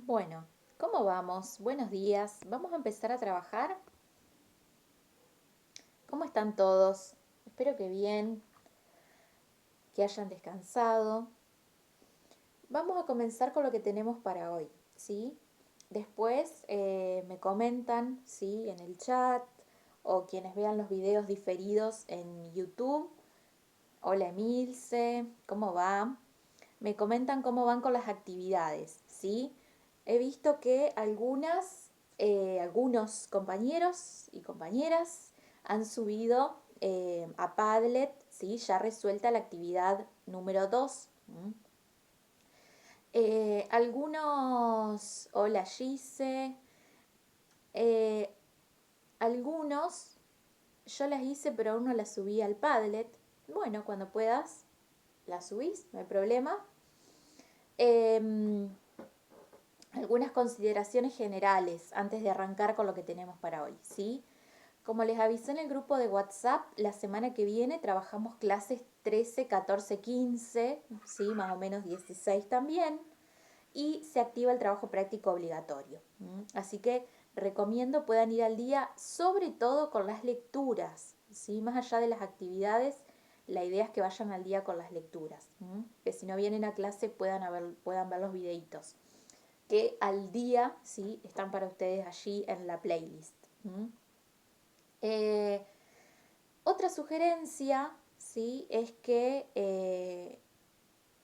Bueno, ¿cómo vamos? Buenos días. ¿Vamos a empezar a trabajar? ¿Cómo están todos? Espero que bien, que hayan descansado. Vamos a comenzar con lo que tenemos para hoy, ¿sí? Después me comentan, ¿sí? En el chat o quienes vean los videos diferidos en YouTube. Hola Emilce, ¿cómo va? Me comentan cómo van con las actividades, ¿sí? He visto que algunos compañeros y compañeras han subido a Padlet, ¿sí? Ya resuelta la actividad número 2. Hola Gise, eh, algunos yo las hice pero aún no las subí al Padlet. Bueno, cuando puedas, las subís, no hay problema. Em, Algunas consideraciones generales antes de arrancar con lo que tenemos para hoy, ¿sí? Como les avisé en el grupo de WhatsApp, la semana que viene trabajamos clases 13, 14, 15, ¿sí? Más o menos 16 también, y se activa el trabajo práctico obligatorio. Así que recomiendo puedan ir al día, sobre todo con las lecturas, ¿sí? Más allá de las actividades, la idea es que vayan al día con las lecturas, que si no vienen a clase puedan ver los videitos que al día, ¿sí? Están para ustedes allí en la playlist. Eh, Otra sugerencia, ¿sí? Es que,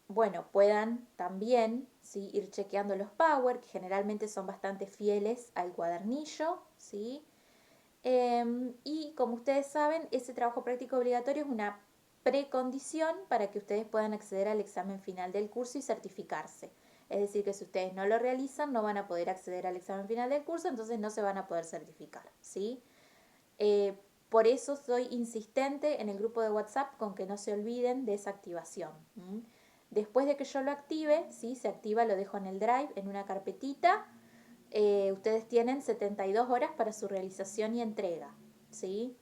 bueno, puedan también, ¿sí? Ir chequeando los power, que generalmente son bastante fieles al cuadernillo, ¿sí? Y como ustedes saben, ese trabajo práctico obligatorio es una precondición para que ustedes puedan acceder al examen final del curso y certificarse. Es decir, que si ustedes no lo realizan, no van a poder acceder al examen final del curso, entonces no se van a poder certificar, ¿sí? Eh, por eso soy insistente en el grupo de WhatsApp con que no se olviden de esa activación. Después de que yo lo active, ¿sí? Se activa, lo dejo en el Drive, en una carpetita. Ustedes tienen 72 horas para su realización y entrega, ¿sí?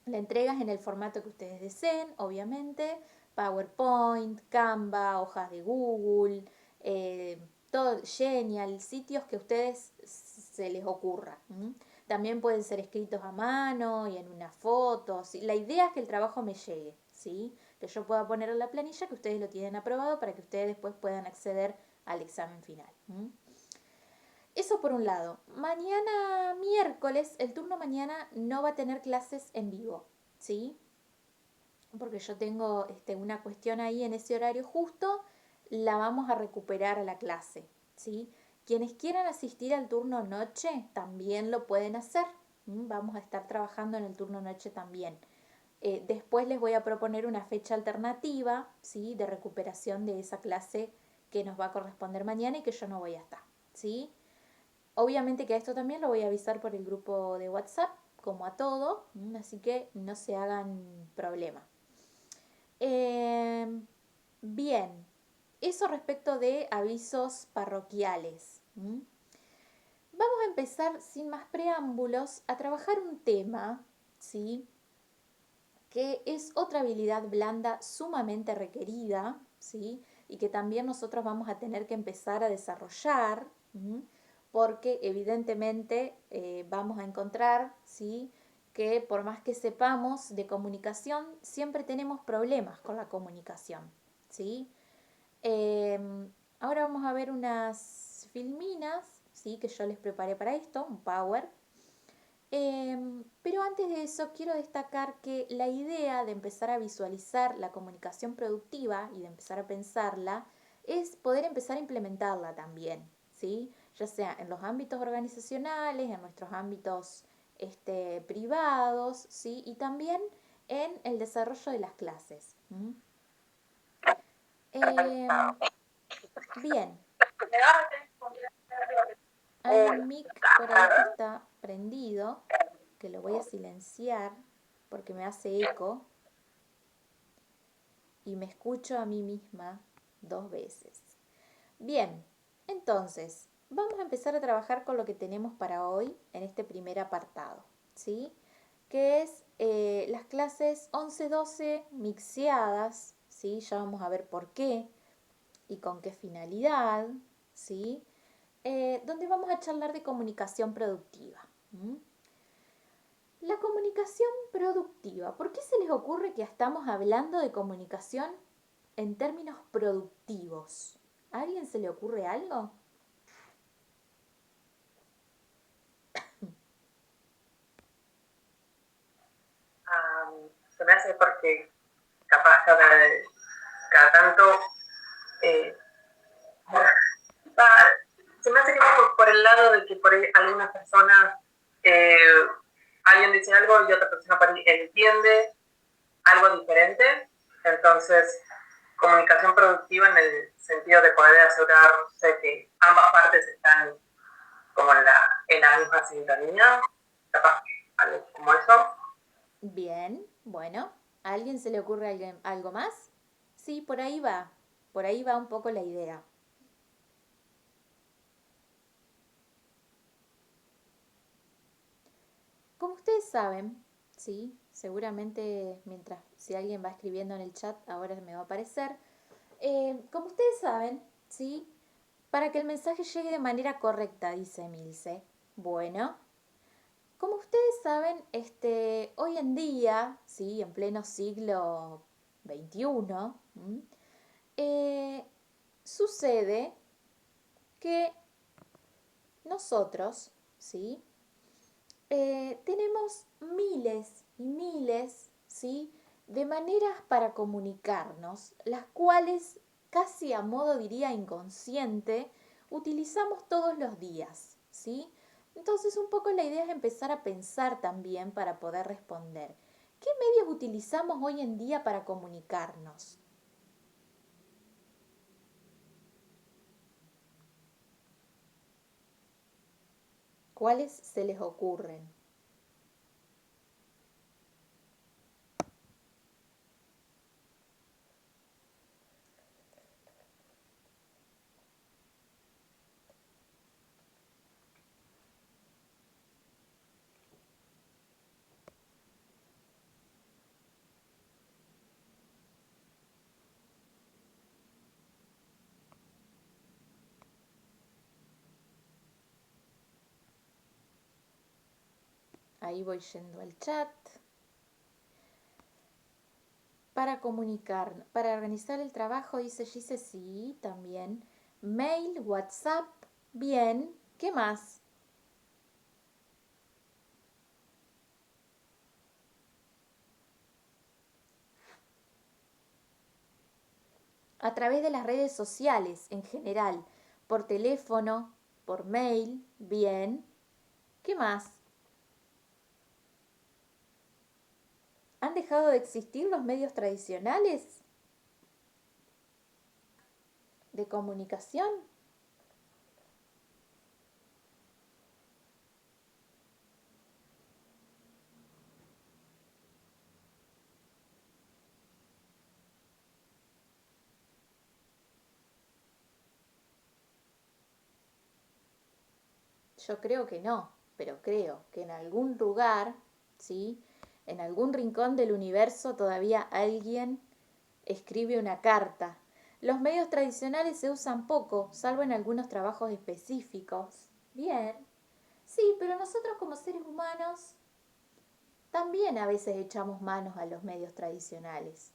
La entrega es en el formato que ustedes deseen, obviamente, PowerPoint, Canva, hojas de Google, todo Genial, sitios que a ustedes se les ocurra. También pueden ser escritos a mano y en una foto. ¿Sí? La idea es que el trabajo me llegue, ¿sí? Que yo pueda poner en la planilla que ustedes lo tienen aprobado para que ustedes después puedan acceder al examen final. Eso por un lado. Mañana miércoles, el turno mañana no va a tener clases en vivo, ¿sí? Porque yo tengo una cuestión ahí en ese horario justo, la vamos a recuperar a la clase, ¿sí? Quienes quieran asistir al turno noche también lo pueden hacer. Vamos a estar trabajando en el turno noche también. Después les voy a proponer una fecha alternativa, ¿sí? De recuperación de esa clase que nos va a corresponder mañana y que yo no voy a estar, ¿sí? Obviamente que a esto también lo voy a avisar por el grupo de WhatsApp, como a todo, así que no se hagan problema. Eh, Bien, eso respecto de avisos parroquiales. Vamos a empezar sin más preámbulos a trabajar un tema, ¿sí? Que es otra habilidad blanda sumamente requerida, ¿sí? Y que también nosotros vamos a tener que empezar a desarrollar, porque evidentemente vamos a encontrar, ¿sí? Que por más que sepamos de comunicación, siempre tenemos problemas con la comunicación, ¿sí? Ahora vamos a ver unas filminas, ¿sí? Que yo les preparé para esto, un power. Pero antes de eso quiero destacar que la idea de empezar a visualizar la comunicación productiva y de empezar a pensarla es poder empezar a implementarla también, ¿sí? Ya sea en los ámbitos organizacionales, en nuestros ámbitos privados, ¿sí? Y también en el desarrollo de las clases. Bien, hay un mic por ahí que está prendido, que lo voy a silenciar porque me hace eco y me escucho a mí misma 2 veces. Bien, entonces, vamos a empezar a trabajar con lo que tenemos para hoy en este primer apartado, ¿sí? Que es las clases 11-12 mixeadas, ¿sí? Ya vamos a ver por qué y con qué finalidad, ¿sí? donde vamos a charlar de comunicación productiva. La comunicación productiva. ¿Por qué se les ocurre que estamos hablando de comunicación en términos productivos? ¿A alguien se le ocurre algo? Se me hace porque capaz cada tanto eh, se me hace que va por el lado de que por ahí algunas personas alguien dice algo y otra persona por ahí entiende algo diferente. Entonces, comunicación productiva en el sentido de poder asegurarse que ambas partes están como en la misma sintonía, capaz algo como eso. Bien, bueno. ¿A alguien se le ocurre algo más? Sí, por ahí va un poco la idea. Como ustedes saben, sí, seguramente si alguien va escribiendo en el chat, ahora me va a aparecer. Como ustedes saben, sí, para que el mensaje llegue de manera correcta, dice Milce. Bueno, como ustedes saben, hoy en día, sí, en pleno siglo XXI, eh, sucede que nosotros, sí, tenemos miles y miles, ¿sí?, de maneras para comunicarnos, las cuales, casi a modo diría inconsciente, utilizamos todos los días, ¿sí? Entonces un poco la idea es empezar a pensar también para poder responder. ¿Qué medios utilizamos hoy en día para comunicarnos? ¿Cuáles se les ocurren? Ahí voy yendo al chat. Para organizar el trabajo, dice Gise, sí, también. Mail, WhatsApp, bien. ¿Qué más? A través de las redes sociales en general, por teléfono, por mail, bien. ¿Qué más? ¿Han dejado de existir los medios tradicionales de comunicación? Yo creo que no, pero creo que en algún lugar, ¿sí? En algún rincón del universo todavía alguien escribe una carta. Los medios tradicionales se usan poco, salvo en algunos trabajos específicos. Bien. Sí, pero nosotros como seres humanos también a veces echamos manos a los medios tradicionales.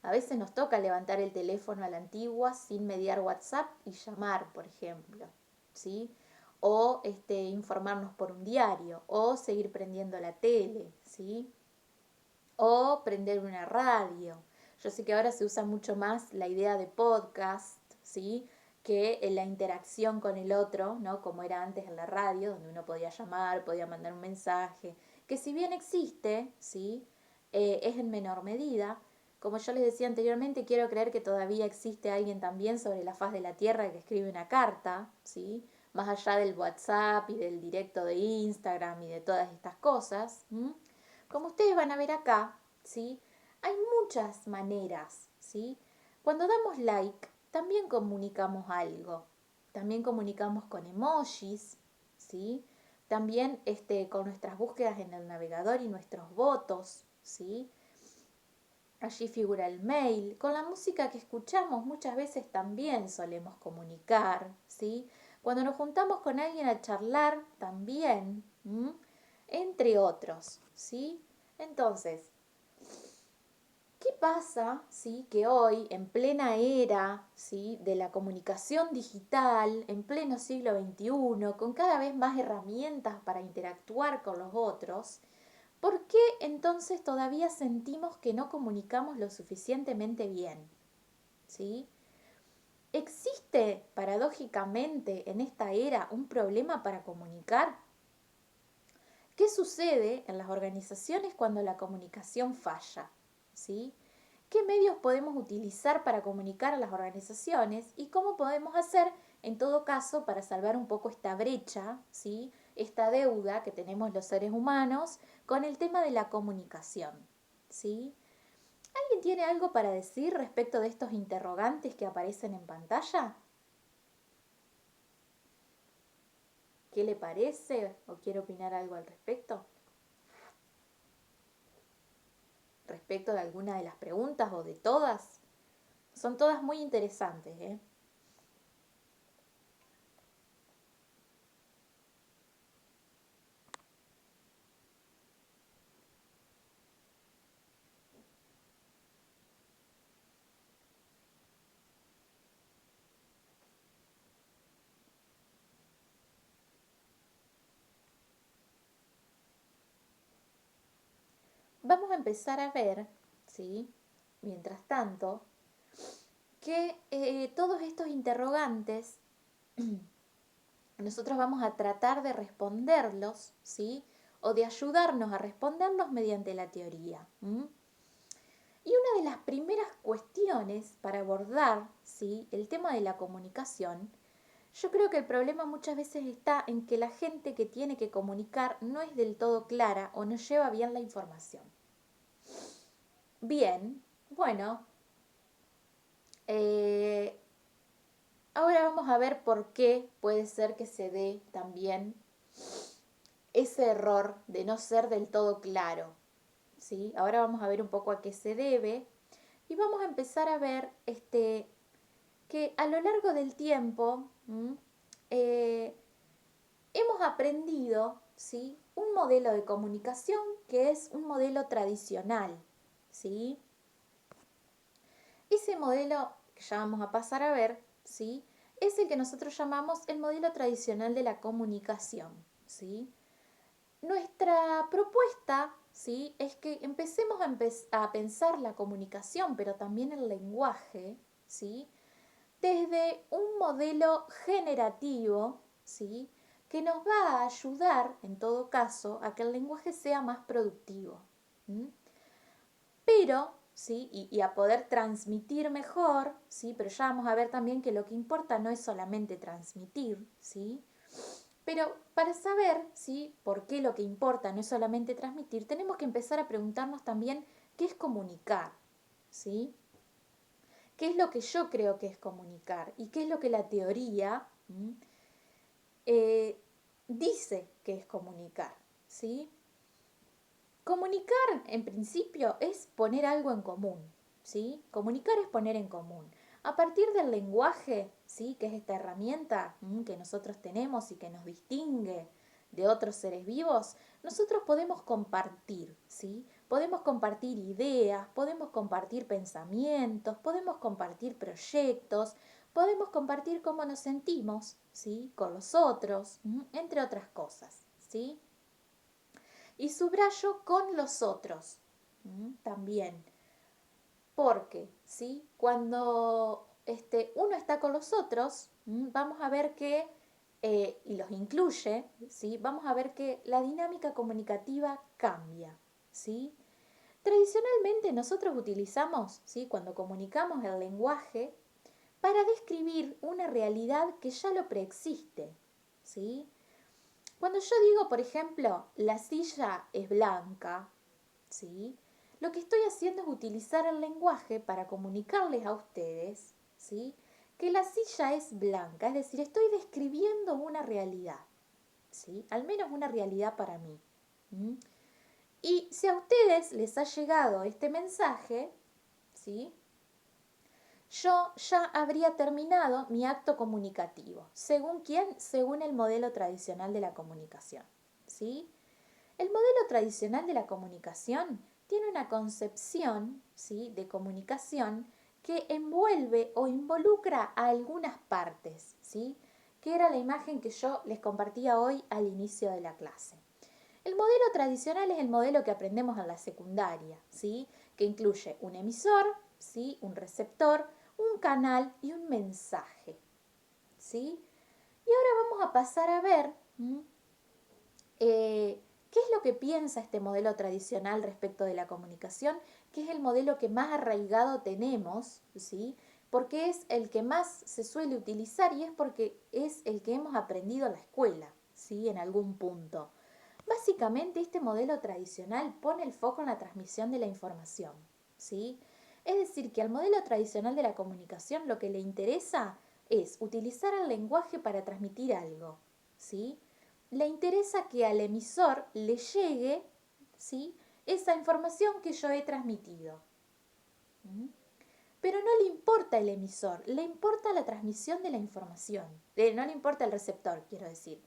A veces nos toca levantar el teléfono a la antigua sin mediar WhatsApp y llamar, por ejemplo, ¿sí? O informarnos por un diario, o seguir prendiendo la tele, ¿sí? O prender una radio. Yo sé que ahora se usa mucho más la idea de podcast, ¿sí?, que la interacción con el otro, ¿no? Como era antes en la radio, donde uno podía llamar, podía mandar un mensaje, que si bien existe, ¿sí?, es en menor medida. Como yo les decía anteriormente, quiero creer que todavía existe alguien también sobre la faz de la Tierra que escribe una carta, ¿sí?, más allá del WhatsApp y del directo de Instagram y de todas estas cosas. Como ustedes van a ver acá, ¿sí?, hay muchas maneras, ¿sí? Cuando damos like, también comunicamos algo. También comunicamos con emojis, ¿sí? También con nuestras búsquedas en el navegador y nuestros votos, ¿sí? Allí figura el mail. Con la música que escuchamos muchas veces también solemos comunicar, ¿sí? Cuando nos juntamos con alguien a charlar, también, entre otros, ¿sí? Entonces, ¿qué pasa, sí, que hoy, en plena era, sí, de la comunicación digital, en pleno siglo XXI, con cada vez más herramientas para interactuar con los otros, ¿por qué entonces todavía sentimos que no comunicamos lo suficientemente bien? ¿Sí? ¿Existe paradójicamente en esta era un problema para comunicar? ¿Qué sucede en las organizaciones cuando la comunicación falla? ¿Sí? ¿Qué medios podemos utilizar para comunicar a las organizaciones y cómo podemos hacer, en todo caso, para salvar un poco esta brecha, ¿sí? Esta deuda que tenemos los seres humanos con el tema de la comunicación? ¿Sí? ¿Alguien tiene algo para decir respecto de estos interrogantes que aparecen en pantalla? ¿Qué le parece o quiere opinar algo al respecto? Respecto de alguna de las preguntas o de todas. Son todas muy interesantes, ¿eh? Vamos a empezar a ver, ¿sí? Mientras tanto, que todos estos interrogantes nosotros vamos a tratar de responderlos, ¿sí? O de ayudarnos a responderlos mediante la teoría. Y una de las primeras cuestiones para abordar, ¿sí?, el tema de la comunicación, yo creo que el problema muchas veces está en que la gente que tiene que comunicar no es del todo clara o no lleva bien la información. Bien, bueno, eh, ahora vamos a ver por qué puede ser que se dé también ese error de no ser del todo claro, ¿sí? Ahora vamos a ver un poco a qué se debe y vamos a empezar a ver que a lo largo del tiempo eh, hemos aprendido, ¿sí?, un modelo de comunicación que es un modelo tradicional, ¿sí? Ese modelo que ya vamos a pasar a ver, ¿sí?, es el que nosotros llamamos el modelo tradicional de la comunicación, ¿sí? Nuestra propuesta, ¿sí?, es que empecemos a pensar la comunicación, pero también el lenguaje, ¿sí?, desde un modelo generativo, ¿sí?, que nos va a ayudar, en todo caso, a que el lenguaje sea más productivo. Pero, ¿sí?, y a poder transmitir mejor, ¿sí?, pero ya vamos a ver también que lo que importa no es solamente transmitir, ¿sí? Pero para saber, ¿sí?, por qué lo que importa no es solamente transmitir, tenemos que empezar a preguntarnos también qué es comunicar, ¿sí? ¿Qué es lo que yo creo que es comunicar? ¿Y qué es lo que la teoría dice que es comunicar? ¿Sí? Comunicar, en principio, es poner algo en común. ¿Sí? Comunicar es poner en común. A partir del lenguaje, ¿sí?, que es esta herramienta que nosotros tenemos y que nos distingue de otros seres vivos, nosotros podemos compartir, ¿sí? Podemos compartir ideas, podemos compartir pensamientos, podemos compartir proyectos, podemos compartir cómo nos sentimos, ¿sí?, con los otros, entre otras cosas, ¿sí? Y subrayo con los otros también, porque, ¿sí?, cuando uno está con los otros, vamos a ver que, y los incluye, ¿sí?, vamos a ver que la dinámica comunicativa cambia, ¿sí? Tradicionalmente nosotros utilizamos, ¿sí?, cuando comunicamos el lenguaje, para describir una realidad que ya lo preexiste, ¿sí? Cuando yo digo, por ejemplo, la silla es blanca, ¿sí?, lo que estoy haciendo es utilizar el lenguaje para comunicarles a ustedes, ¿sí?, que la silla es blanca, es decir, estoy describiendo una realidad, ¿sí?, al menos una realidad para mí. Y si a ustedes les ha llegado este mensaje, ¿sí?, yo ya habría terminado mi acto comunicativo. ¿Según quién? Según el modelo tradicional de la comunicación, ¿sí? El modelo tradicional de la comunicación tiene una concepción, ¿sí?, de comunicación que envuelve o involucra a algunas partes, ¿sí?, que era la imagen que yo les compartía hoy al inicio de la clase. El modelo tradicional es el modelo que aprendemos en la secundaria, ¿sí?, que incluye un emisor, ¿sí?, un receptor, un canal y un mensaje, ¿sí? Y ahora vamos a pasar a ver qué es lo que piensa este modelo tradicional respecto de la comunicación, que es el modelo que más arraigado tenemos, ¿sí? Porque es el que más se suele utilizar y es porque es el que hemos aprendido en la escuela, ¿sí?, en algún punto. Básicamente este modelo tradicional pone el foco en la transmisión de la información, ¿sí? Es decir, que al modelo tradicional de la comunicación lo que le interesa es utilizar el lenguaje para transmitir algo, ¿sí? Le interesa que al emisor le llegue, ¿sí?, esa información que yo he transmitido. Pero no le importa el emisor, le importa la transmisión de la información. No le importa el receptor, quiero decir.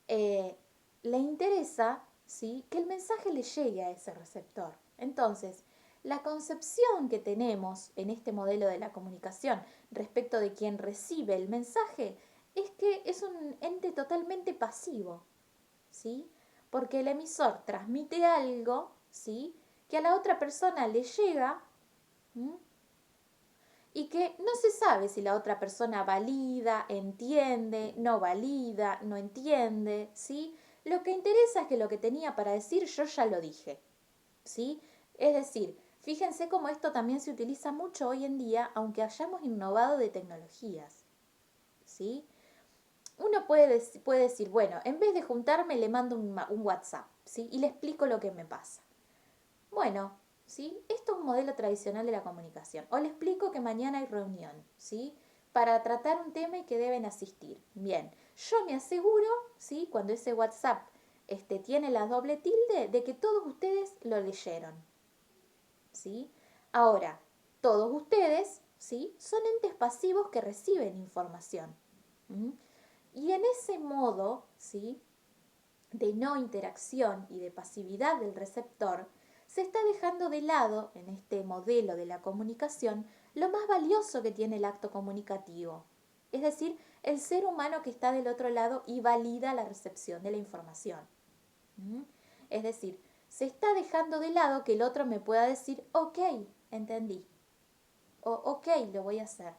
Le interesa, ¿sí?, que el mensaje le llegue a ese receptor. Entonces, la concepción que tenemos en este modelo de la comunicación respecto de quien recibe el mensaje es que es un ente totalmente pasivo, ¿sí? Porque el emisor transmite algo, ¿sí?, que a la otra persona le llega, ¿m?, y que no se sabe si la otra persona valida, entiende, no valida, no entiende, ¿sí? Lo que interesa es que lo que tenía para decir yo ya lo dije, ¿sí? Es decir, fíjense cómo esto también se utiliza mucho hoy en día, aunque hayamos innovado de tecnologías, ¿sí? Uno puede decir, bueno, en vez de juntarme le mando un WhatsApp, ¿sí?, y le explico lo que me pasa. Bueno, ¿sí?, esto es un modelo tradicional de la comunicación. O le explico que mañana hay reunión, ¿sí?, para tratar un tema y que deben asistir. Bien, yo me aseguro, ¿sí?, cuando ese WhatsApp tiene la doble tilde, de que todos ustedes lo leyeron, ¿sí? Ahora, todos ustedes, ¿sí?, son entes pasivos que reciben información. Y en ese modo, ¿sí?, de no interacción y de pasividad del receptor, se está dejando de lado, en este modelo de la comunicación, lo más valioso que tiene el acto comunicativo, es decir, el ser humano que está del otro lado y valida la recepción de la información. Es decir, se está dejando de lado que el otro me pueda decir, ok, entendí, o ok, lo voy a hacer,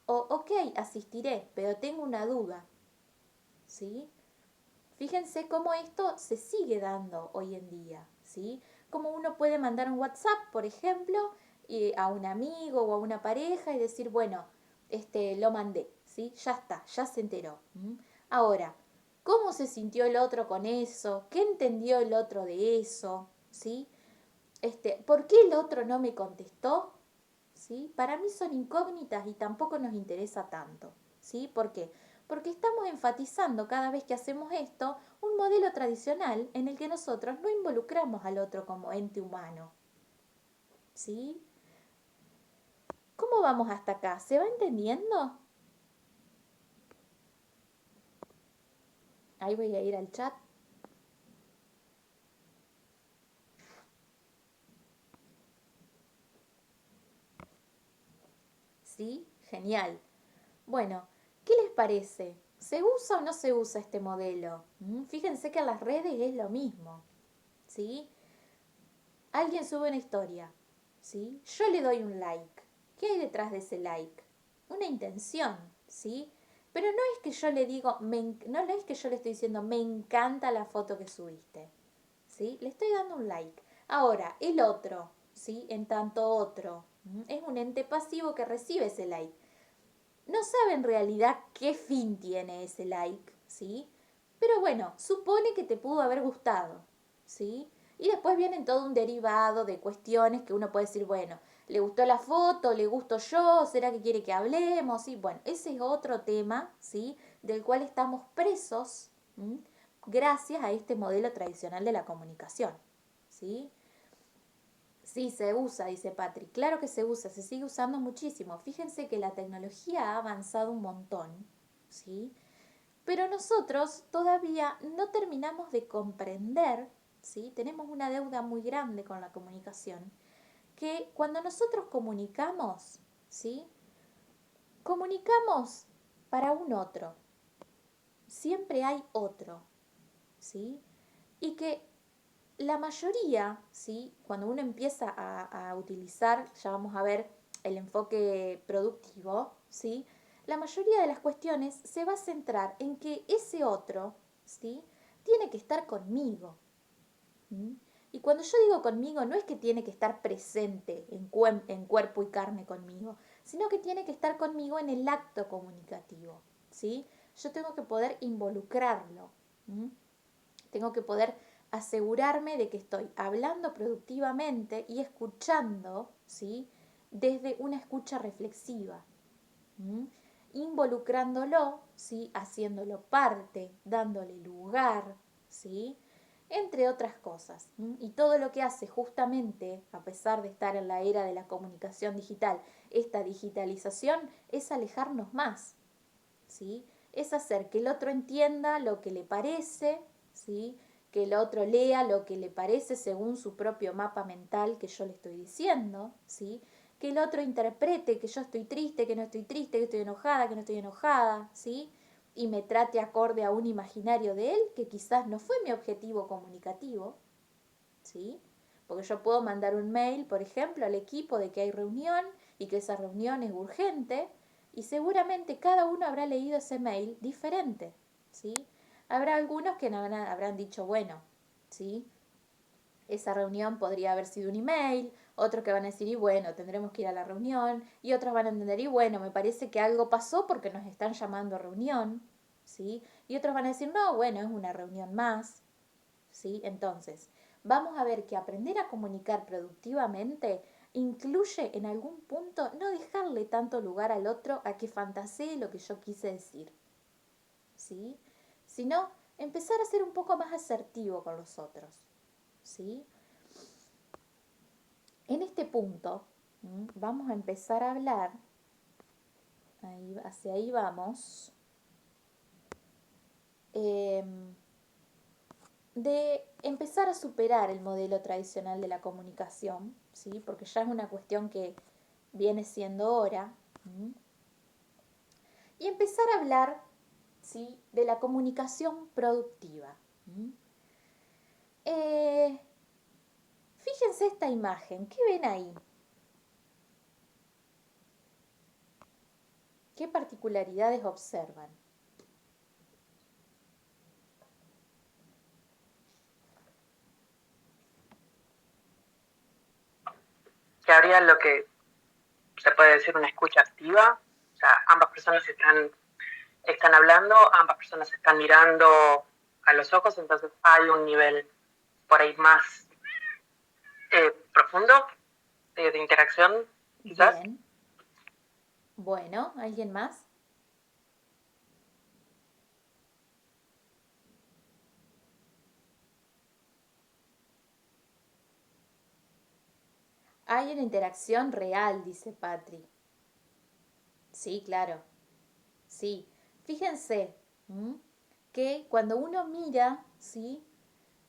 o ok, asistiré, pero tengo una duda, ¿sí? Fíjense cómo esto se sigue dando hoy en día, ¿sí? Como uno puede mandar un WhatsApp, por ejemplo, a un amigo o a una pareja y decir, bueno, lo mandé, ¿sí? Ya está, ya se enteró. Ahora, ¿cómo se sintió el otro con eso? ¿Qué entendió el otro de eso? ¿Sí? ¿Por qué el otro no me contestó? ¿Sí? Para mí son incógnitas y tampoco nos interesa tanto, ¿sí? ¿Por qué? Porque estamos enfatizando cada vez que hacemos esto un modelo tradicional en el que nosotros no involucramos al otro como ente humano, ¿sí? ¿Cómo vamos hasta acá? ¿Se va entendiendo? Ahí voy a ir al chat. ¿Sí? Genial. Bueno, ¿qué les parece? ¿Se usa o no se usa este modelo? Fíjense que en las redes es lo mismo, ¿sí? Alguien sube una historia, ¿sí? Yo le doy un like. ¿Qué hay detrás de ese like? Una intención, ¿sí? Pero no es que yo le digo, no es que yo le estoy diciendo, me encanta la foto que subiste, ¿sí? Le estoy dando un like. Ahora, el otro, ¿sí?, en tanto otro, es un ente pasivo que recibe ese like. No sabe en realidad qué fin tiene ese like, ¿sí? Pero bueno, supone que te pudo haber gustado, ¿sí? Y después vienen todo un derivado de cuestiones que uno puede decir, bueno, ¿le gustó la foto? ¿Le gusto yo? ¿Será que quiere que hablemos? Y bueno, ese es otro tema, ¿sí?, del cual estamos presos, gracias a este modelo tradicional de la comunicación, ¿sí? Sí, se usa, dice Patrick. Claro que se usa, se sigue usando muchísimo. Fíjense que la tecnología ha avanzado un montón, ¿sí? Pero nosotros todavía no terminamos de comprender, ¿sí? Tenemos una deuda muy grande con la comunicación, que cuando nosotros comunicamos, ¿sí? Comunicamos para un otro. Siempre hay otro, ¿sí? Y que la mayoría, ¿sí? Cuando uno empieza a utilizar, ya vamos a ver el enfoque productivo, ¿sí? La mayoría de las cuestiones se va a centrar en que ese otro, ¿sí? Tiene que estar conmigo. ¿Mm? Y cuando yo digo conmigo, no es que tiene que estar presente en cuerpo y carne conmigo, sino que tiene que estar conmigo en el acto comunicativo, ¿sí? Yo tengo que poder involucrarlo. ¿Mm? Tengo que poder asegurarme de que estoy hablando productivamente y escuchando, ¿sí? Desde una escucha reflexiva. ¿Mm? Involucrándolo, ¿sí? Haciéndolo parte, dándole lugar, ¿sí? Entre otras cosas. ¿Mm? Y todo lo que hace justamente, a pesar de estar en la era de la comunicación digital, esta digitalización es alejarnos más, ¿sí? Es hacer que el otro entienda lo que le parece, ¿sí? Que el otro lea lo que le parece según su propio mapa mental que yo le estoy diciendo, ¿sí? Que el otro interprete que yo estoy triste, que no estoy triste, que estoy enojada, que no estoy enojada, ¿sí? Y me trate acorde a un imaginario de él que quizás no fue mi objetivo comunicativo, ¿sí? Porque yo puedo mandar un mail, por ejemplo, al equipo de que hay reunión y que esa reunión es urgente y seguramente cada uno habrá leído ese mail diferente, ¿sí? Habrá algunos que habrán dicho, bueno, ¿sí? Esa reunión podría haber sido un email, otros que van a decir, y bueno, tendremos que ir a la reunión, y otros van a entender, y bueno, me parece que algo pasó porque nos están llamando a reunión, ¿sí? Y otros van a decir, no, bueno, es una reunión más, ¿sí? Entonces, vamos a ver que aprender a comunicar productivamente incluye en algún punto no dejarle tanto lugar al otro a que fantasee lo que yo quise decir, ¿sí? Sino empezar a ser un poco más asertivo con los otros, ¿sí? En este punto, vamos a empezar a hablar, hacia ahí vamos, de empezar a superar el modelo tradicional de la comunicación, ¿sí? Porque ya es una cuestión que viene siendo hora, y empezar a hablar, ¿sí? De la comunicación productiva. Eh, Fíjense esta imagen, ¿qué ven ahí? ¿Qué particularidades observan? Que habría lo que se puede decir una escucha activa, o sea, ambas personas están hablando, ambas personas están mirando a los ojos, entonces hay un nivel por ahí más profundo de interacción, quizás. Bien. Bueno, ¿alguien más? Hay una interacción real, dice Patri. Sí, claro. Sí. Fíjense que cuando uno mira, ¿sí?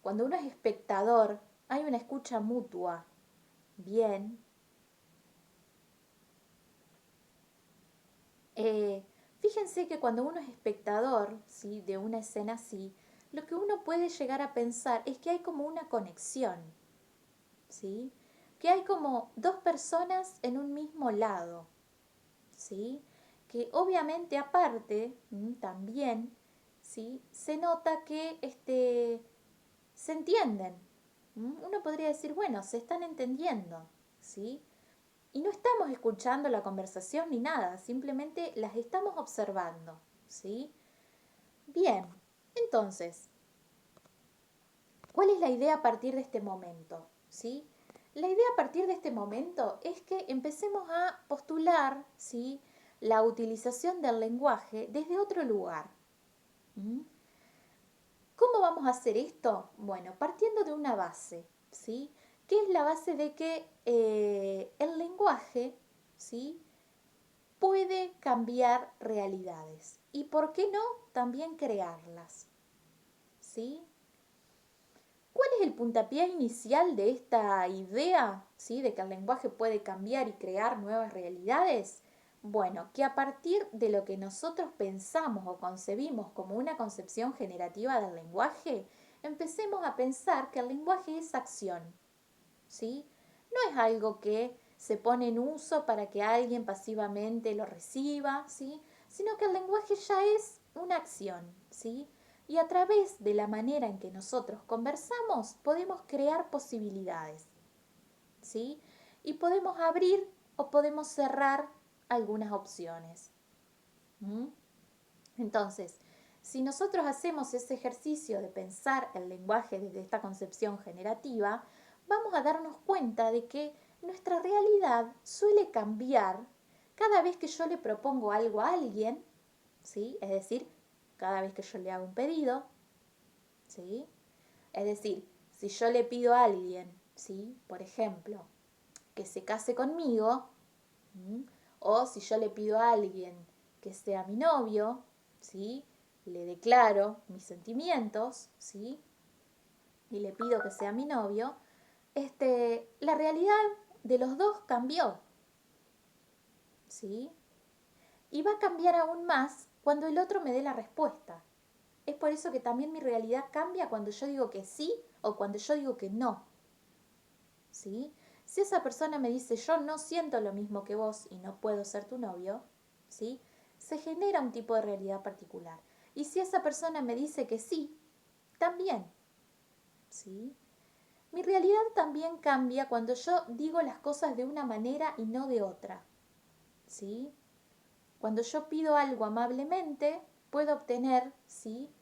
Cuando uno es espectador, hay una escucha mutua. Bien. Eh, Fíjense que cuando uno es espectador, ¿sí? De una escena así, lo que uno puede llegar a pensar es que hay como una conexión, ¿sí? Que hay como dos personas en un mismo lado, ¿sí? Que obviamente aparte también, ¿sí? Se nota que se entienden. Uno podría decir, bueno, se están entendiendo, ¿sí? Y no estamos escuchando la conversación ni nada, simplemente las estamos observando, ¿sí? Bien, entonces, ¿cuál es la idea a partir de este momento? ¿Sí? La idea a partir de este momento es que empecemos a postular, ¿sí? La utilización del lenguaje desde otro lugar. ¿Mm? ¿Cómo vamos a hacer esto? Bueno, partiendo de una base, ¿sí? que es la base de que el lenguaje, ¿sí?, puede cambiar realidades y, ¿por qué no?, también crearlas, ¿sí? ¿Cuál es el puntapié inicial de esta idea, ¿sí?, de que el lenguaje puede cambiar y crear nuevas realidades? Bueno, que a partir de lo que nosotros pensamos o concebimos como una concepción generativa del lenguaje, empecemos a pensar que el lenguaje es acción, ¿sí? No es algo que se pone en uso para que alguien pasivamente lo reciba, ¿sí?, sino que el lenguaje ya es una acción, ¿sí? Y a través de la manera en que nosotros conversamos podemos crear posibilidades, ¿sí? Y podemos abrir o podemos cerrar algunas opciones. ¿Mm? Entonces, si nosotros hacemos ese ejercicio de pensar el lenguaje desde esta concepción generativa, vamos a darnos cuenta de que nuestra realidad suele cambiar cada vez que yo le propongo algo a alguien, ¿sí? Es decir, cada vez que yo le hago un pedido, ¿sí? Es decir, si yo le pido a alguien, ¿sí?, por ejemplo, que se case conmigo, ¿m? O si yo le pido a alguien que sea mi novio, ¿sí?, le declaro mis sentimientos, ¿sí?, y le pido que sea mi novio, la realidad de los dos cambió, ¿sí? Y va a cambiar aún más cuando el otro me dé la respuesta. Es por eso que también mi realidad cambia cuando yo digo que sí o cuando yo digo que no, ¿sí? Si esa persona me dice yo no siento lo mismo que vos y no puedo ser tu novio, ¿sí?, se genera un tipo de realidad particular. Y si esa persona me dice que sí, también, ¿sí? Mi realidad también cambia cuando yo digo las cosas de una manera y no de otra, ¿sí? Cuando yo pido algo amablemente, puedo obtener, ¿sí?,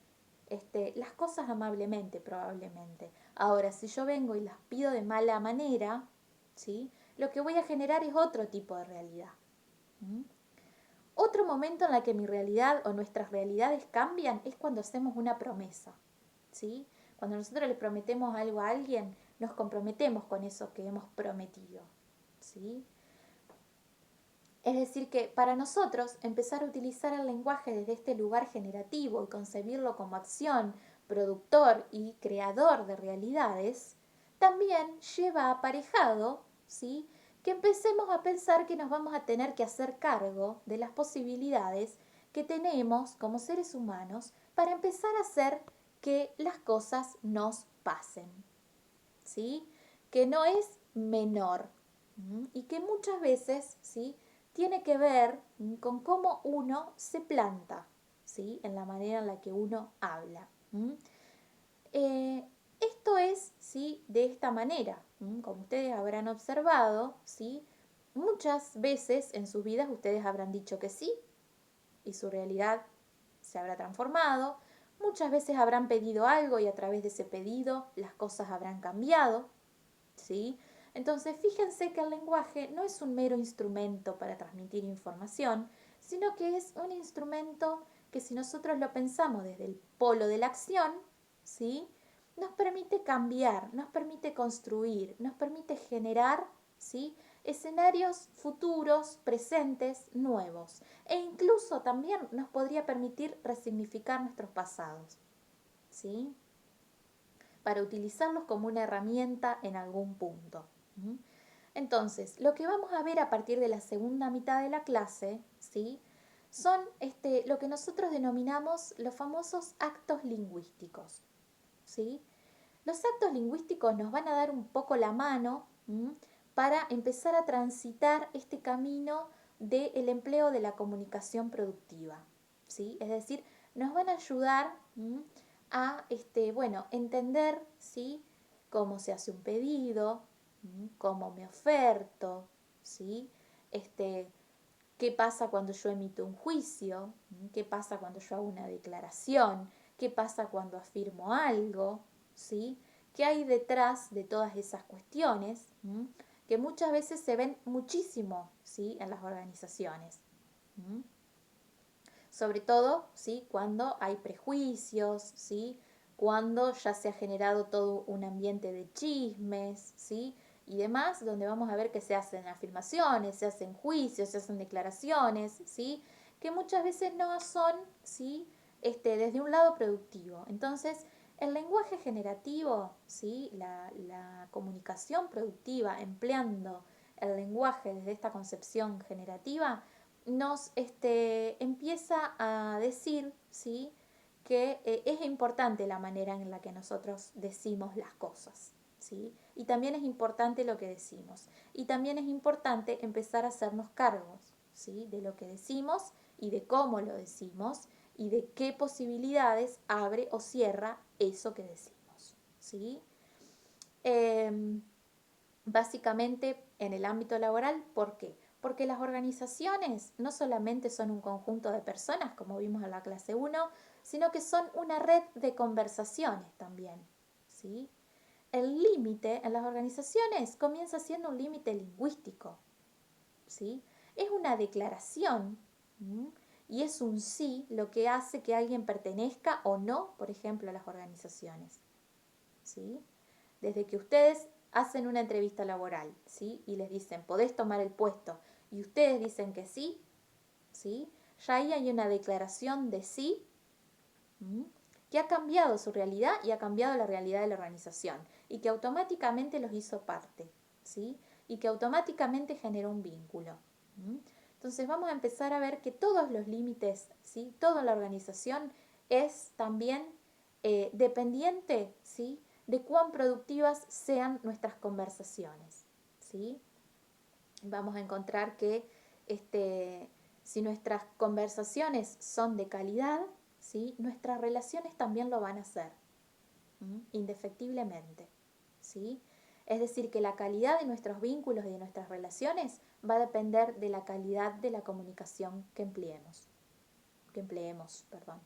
las cosas amablemente, probablemente. Ahora, si yo vengo y las pido de mala manera, ¿sí?, lo que voy a generar es otro tipo de realidad. ¿Mm? Otro momento en el que mi realidad o nuestras realidades cambian es cuando hacemos una promesa, ¿sí? Cuando nosotros le prometemos algo a alguien, nos comprometemos con eso que hemos prometido, ¿sí? Es decir, que para nosotros empezar a utilizar el lenguaje desde este lugar generativo y concebirlo como acción, productor y creador de realidades, también lleva aparejado, ¿sí?, que empecemos a pensar que nos vamos a tener que hacer cargo de las posibilidades que tenemos como seres humanos para empezar a hacer que las cosas nos pasen, ¿sí? Que no es menor, y que muchas veces, ¿sí?, tiene que ver con cómo uno se planta, ¿sí?, en la manera en la que uno habla. Esto es, ¿sí?, de esta manera. Como ustedes habrán observado, ¿sí?, muchas veces en sus vidas ustedes habrán dicho que sí y su realidad se habrá transformado. Muchas veces habrán pedido algo y a través de ese pedido las cosas habrán cambiado, ¿sí? Entonces, fíjense que el lenguaje no es un mero instrumento para transmitir información, sino que es un instrumento que, si nosotros lo pensamos desde el polo de la acción, ¿sí?, nos permite cambiar, nos permite construir, nos permite generar, ¿sí?, escenarios futuros, presentes, nuevos. E incluso también nos podría permitir resignificar nuestros pasados, ¿sí?, para utilizarlos como una herramienta en algún punto. Entonces, lo que vamos a ver a partir de la segunda mitad de la clase, ¿sí?, son lo que nosotros denominamos los famosos actos lingüísticos, ¿sí? Los actos lingüísticos nos van a dar un poco la mano para empezar a transitar este camino del empleo de la comunicación productiva, ¿sí? Es decir, nos van a ayudar a entender, ¿sí?, cómo se hace un pedido, cómo me oferto, ¿sí?, qué pasa cuando yo emito un juicio, qué pasa cuando yo hago una declaración, qué pasa cuando afirmo algo, ¿sí?, qué hay detrás de todas esas cuestiones, que muchas veces se ven muchísimo, ¿sí?, en las organizaciones. Sobre todo, ¿sí?, cuando hay prejuicios, ¿sí?, cuando ya se ha generado todo un ambiente de chismes, ¿sí? Y demás, donde vamos a ver que se hacen afirmaciones, se hacen juicios, se hacen declaraciones, ¿sí? Que muchas veces no son, ¿sí? Desde un lado productivo. Entonces, el lenguaje generativo, ¿sí? La comunicación productiva empleando el lenguaje desde esta concepción generativa, nos empieza a decir, ¿sí? Que es importante la manera en la que nosotros decimos las cosas, ¿sí? Y también es importante lo que decimos. Y también es importante empezar a hacernos cargos, ¿sí? De lo que decimos y de cómo lo decimos y de qué posibilidades abre o cierra eso que decimos, ¿sí? Básicamente en el ámbito laboral, ¿por qué? Porque las organizaciones no solamente son un conjunto de personas, como vimos en la clase 1, sino que son una red de conversaciones también, ¿sí? El límite en las organizaciones comienza siendo un límite lingüístico, ¿sí? Es una declaración, ¿m? Y es un sí lo que hace que alguien pertenezca o no, por ejemplo, a las organizaciones, ¿sí? Desde que ustedes hacen una entrevista laboral, ¿sí? Y les dicen, podés tomar el puesto, y ustedes dicen que sí, ¿sí? Ya ahí hay una declaración de sí, ¿m? Que ha cambiado su realidad y ha cambiado la realidad de la organización, y que automáticamente los hizo parte, ¿sí? Y que automáticamente generó un vínculo. ¿M? Entonces vamos a empezar a ver que todos los límites, ¿sí? Toda la organización es también dependiente, ¿sí? De cuán productivas sean nuestras conversaciones, ¿sí? Vamos a encontrar que si nuestras conversaciones son de calidad, ¿sí? Nuestras relaciones también lo van a ser, indefectiblemente, ¿sí? Es decir, que la calidad de nuestros vínculos y de nuestras relaciones va a depender de la calidad de la comunicación que empleemos, perdón.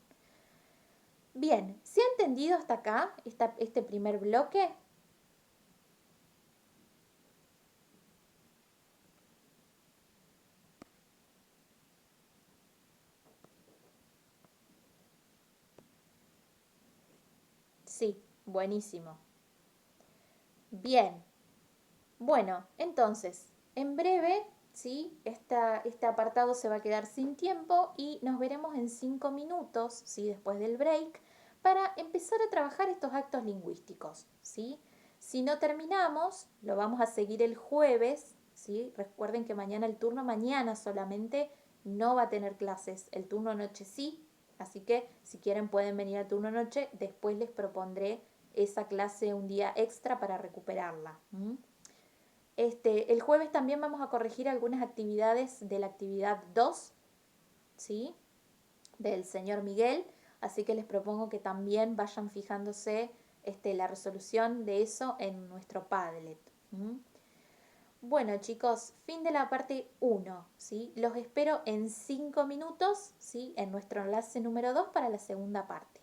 Bien, ¿se ha entendido hasta acá este primer bloque? Sí, buenísimo. Bien, bueno, entonces, en breve, ¿sí? Este apartado se va a quedar sin tiempo y nos veremos en 5 minutos, ¿sí? Después del break, para empezar a trabajar estos actos lingüísticos, ¿sí? Si no terminamos, lo vamos a seguir el jueves, ¿sí? Recuerden que mañana el turno mañana solamente no va a tener clases, el turno noche sí, así que si quieren pueden venir al turno noche, después les propondré esa clase un día extra para recuperarla. El jueves también vamos a corregir algunas actividades de la actividad 2, ¿sí? Del señor Miguel, así que les propongo que también vayan fijándose la resolución de eso en nuestro Padlet. Bueno chicos, fin de la parte 1, ¿sí? Los espero en 5 minutos, ¿sí? En nuestro enlace número 2 para la segunda parte.